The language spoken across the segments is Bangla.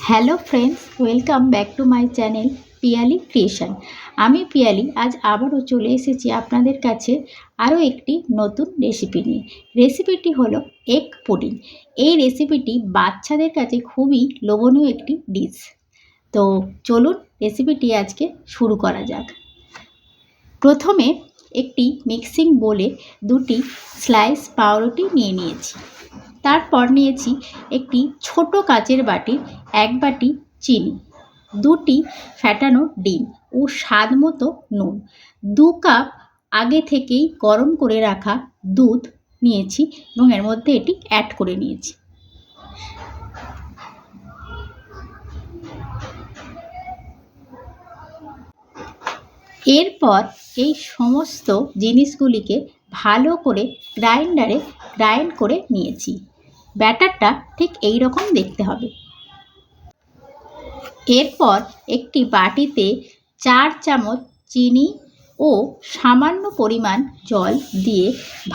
Hello friends, welcome back to my channel Piyali creation. আমি পিয়ালি আজ আবারও চলে এসেছি আপনাদের কাছে আরও একটি নতুন রেসিপি নিয়ে। রেসিপিটি হলো এগ পুডিং। এই রেসিপিটি বাচ্চাদের কাছে খুবই লোভনীয় একটি ডিশ। তো চলুন রেসিপিটি আজকে শুরু করা যাক। প্রথমে একটি মিক্সিং বোলে দুটি স্লাইস পাউরুটি নিয়ে নিয়েছি। তারপর নিয়েছি একটি ছোট কাচের বাটির 1 বাটি চিনি, 2টি ফ্যাটানো ডিম ও স্বাদ মতো নুন, 2 কাপ আগে থেকেই গরম করে রাখা দুধ নিয়েছি এবং এর মধ্যে এটি অ্যাড করে নিয়েছি। এরপর এই সমস্ত জিনিসগুলিকে ভালো করে গ্রাইন্ডারে গ্রাইন্ড করে নিয়েছি। ব্যাটারটা ঠিক এই রকম দেখতে হবে। এরপর একটি বাটিতে 4 চামচ চিনি ও সামান্য পরিমাণ জল দিয়ে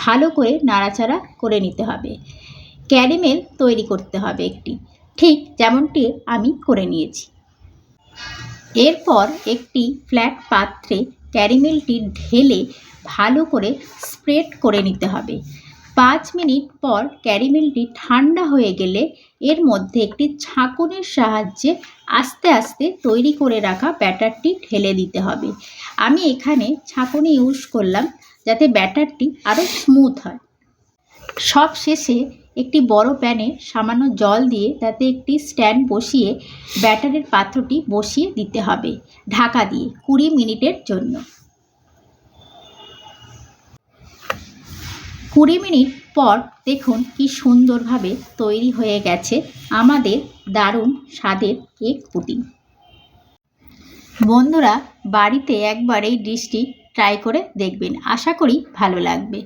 ভালো করে নাড়াচাড়া করে নিতে হবে। ক্যারামেল তৈরি করতে হবে একটি, ঠিক যেমনটি আমি করে নিয়েছি। এরপর একটি ফ্ল্যাট পাত্রে ক্যারামেলটি ঢেলে ভালো করে স্প্রেড করে নিতে হবে। 5 মিনিট পর ক্যারামেলটি ঠান্ডা হয়ে গেলে এর মধ্যে একটি ছাঁকুনির সাহায্যে আস্তে আস্তে তৈরি করে রাখা ব্যাটারটি ঢেলে দিতে হবে। আমি এখানে ছাঁকুনি ইউজ করলাম যাতে ব্যাটারটি আরও স্মুথ হয়। সব শেষে একটি বড় প্যানে সামান্য জল দিয়ে তাতে একটি স্ট্যান্ড বসিয়ে ব্যাটারের পাত্রটি বসিয়ে দিতে হবে ঢাকা দিয়ে 20 মিনিটের জন্য। 20 মিনিট পর দেখুন কি সুন্দরভাবে তৈরি হয়ে গেছে আমাদের দারুণ স্বাদের এগ পুডিং। বন্ধুরা, বাড়িতে একবার এই ডিশটি ট্রাই করে দেখবেন, আশা করি ভালো লাগবে।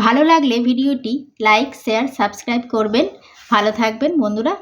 ভালো লাগলে ভিডিওটি লাইক, শেয়ার, সাবস্ক্রাইব করবেন। ভালো থাকবেন বন্ধুরা।